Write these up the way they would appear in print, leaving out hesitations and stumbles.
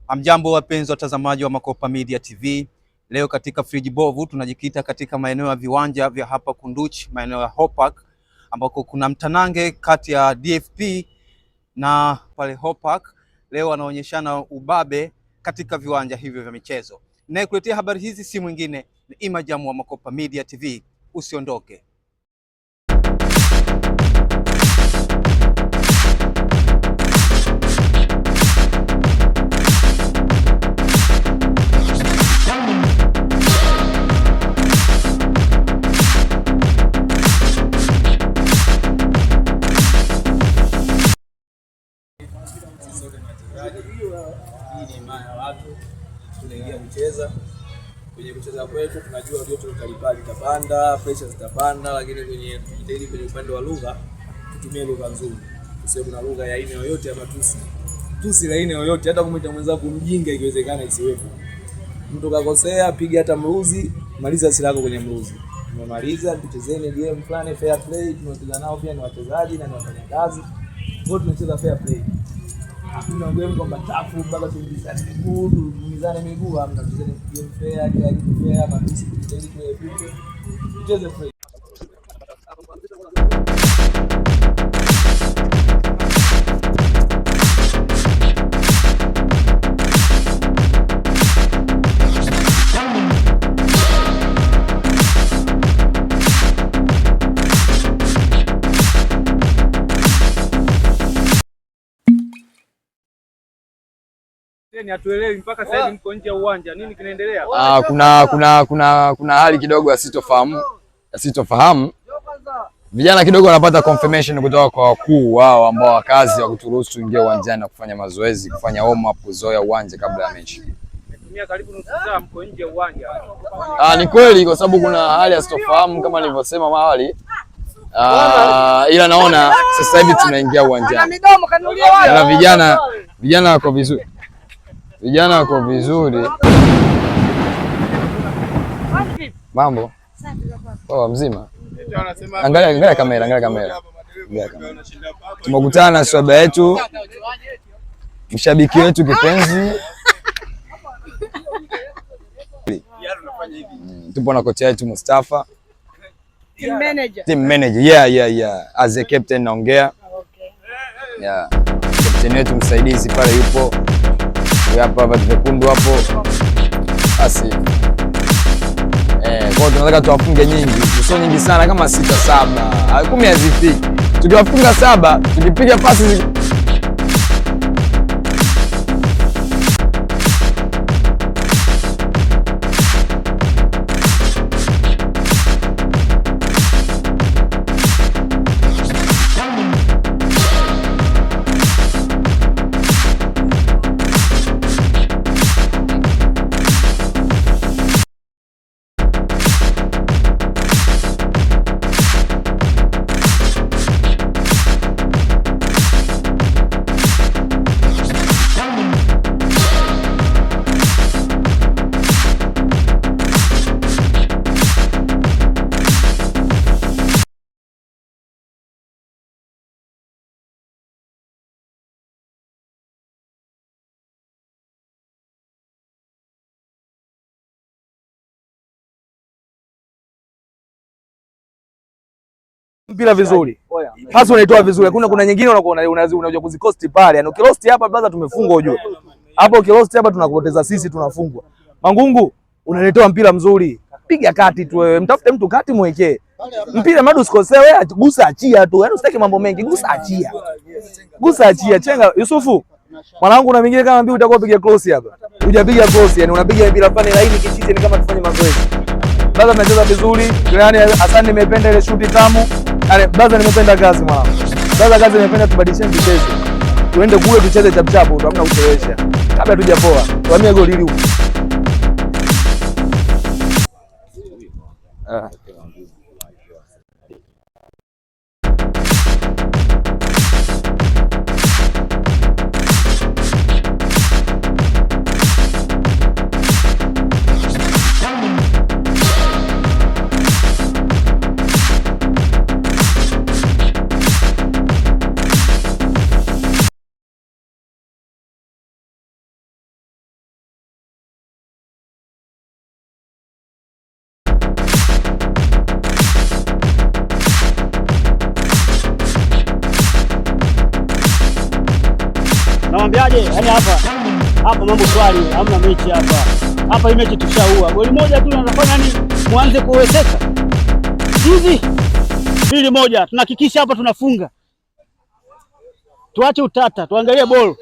Amjambo wapenzi watazamaji wa Makopa Media TV. Leo katika Friji Bovu tunajikita katika maeneo ya viwanja vya hapa Kunduchi, maeneo ya Hopark, ambako kuna mtanange kati ya DFP na pale Hopark. Leo wanaonyeshana ubabe katika viwanja hivyo vya michezo. Ninayekuletea habari hizi si mwingine ni Imajamu wa Makopa Media TV. Usiondoke. Hii ni imani ya watu, tunaingia kucheza. Kwenye kucheza kwetu tunajua joto litapanda, pressure zitapanda, lakini kwenye upande wa lugha tutumie lugha nzuri. Usiwe kuna lugha ya aina yoyote ya matusi. Tusi la aina yoyote, hata kumwita mwenzako mjinga ikiwezekana isiwepo. Mtu kakosea, piga hata mruzi, maliza hasira yako kwenye mruzi. Tumemaliza, tuchezeni game fulani fair play, tunacheza nao pia ni wachezaji na ni wafanyakazi. Wote tunacheza fair play. Hakuna ngome kwamba tafu mpaka tuingizane miguu, amna tucheze game fair, kila kitu fair, matusi kujitahidi kuepuka. Tucheze fair. Hatuelewi mpaka sasa hivi mko nje ya uwanja. Nini kinaendelea? Kuna hali kidogo asitofahamu. Vijana kidogo wanapata confirmation kutoka kwa wakuu wao ambao wakazi wa kuturuhusu tuingie uwanjani na kufanya mazoezi, kufanya warm up, kuzoea uwanja kabla ya mechi. Tumia karibu nusu saa mko nje ya uwanja. Ni kweli kwa sababu kuna hali asitofahamu kama nilivyosema awali. Ila naona sasa hivi tunaingia uwanjani. Na vijana wako vizuri. Vijana wako vizuri. Mambo? Oh, mzima. Angalia kamera. Tumekutana na swaba yetu, mshabiki wetu kipenzi. Tupo na kocha wetu Mustafa. Team manager. Yeah. As a captain naongea. Yeah. Captain wetu msaidizi pale yupo. Hapa tumekundu hapo. Basi. Kwa tunataka tuwafunge nyingi. Sio nyingi sana kama 6 7. 10 hazifiki. Tukiwafunga 7, tukipiga pasi mpira vizuri. Hasa unaitoa vizuri. Kuna nyingine unakuja kuzikosti pale. Yaani ukilosti hapa brother tumefungwa ujue. Hapo ukilosti hapa tunakupoteza sisi tunafungwa. Mangungu unaletoa mpira mzuri. Piga kati tu wewe. Mtafute mtu kati mwekee. Mpira madu usikosee wewe, gusa achia tu. Yaani usitaki mambo mengi, gusa achia. Chenga Yusufu. Mwanangu una mingine kama mbii utakuwa piga cross hapa. Hujapiga cross, yani unapiga mpira fulani laini kichizi, ni kama tufanye mazoezi. Brother tunacheza vizuri. Yaani Hassan nimependa ile shuti tamu. Brother nimependa kazi mwanangu. Brother kazi nimependa, tubadilishane tucheze. Tuende kule tucheze chap chap tu, hamna kuchelewesha. Kabla tujapoa. Tuhamie goli hili huko. Nakwambiaje? Yaani hapa mambo swali, hamna mechi hapa. Hapa hii mechi tushaua. Goli moja tu tunafanya nini? Muanze kuwezeka. Hivi 2-1 tunahakikisha hapa tunafunga. Tuache utata, tuangalie ball.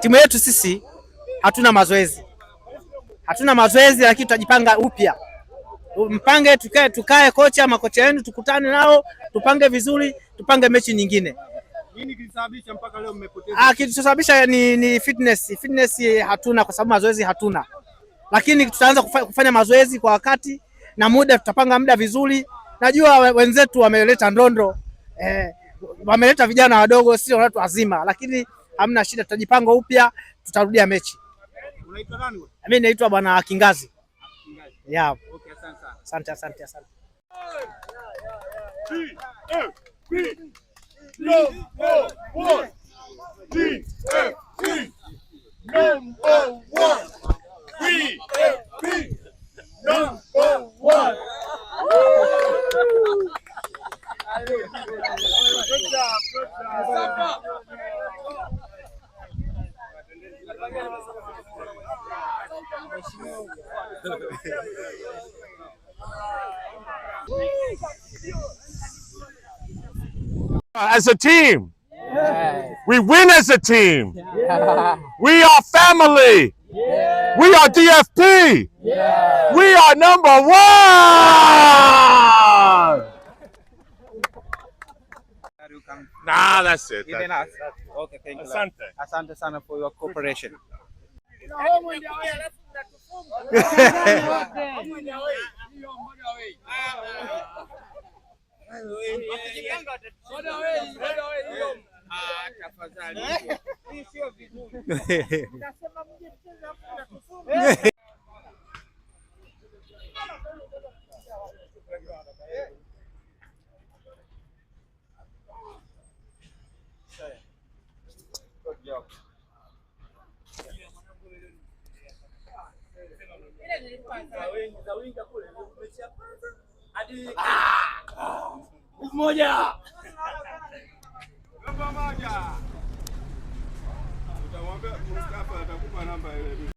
Timu yetu sisi hatuna mazoezi, lakini tutajipanga upya. Mpange, tukae makocha wenu tukutane nao, tupange vizuri, tupange mechi nyingine. Nini kilisababisha mpaka leo mmepoteza? Kilichosababisha ni fitness hatuna, kwa sababu mazoezi hatuna, lakini tutaanza kufanya mazoezi kwa wakati na muda, tutapanga muda vizuri. Najua wenzetu wameleta ndondo, wameleta vijana wadogo, sio watu wazima, lakini hamna shida, tutajipanga upya, tutarudia mechi. Unaitwa nani? Mimi naitwa Bwana Kingazi. Yeah. Okay, asante. As a team, we win as a team. We are family. We are DFP. We are number 1. Nah, that's it. Okay, thank you. Asante sana for your cooperation. Moja. Utamwambia Mustafa atakupa namba ile.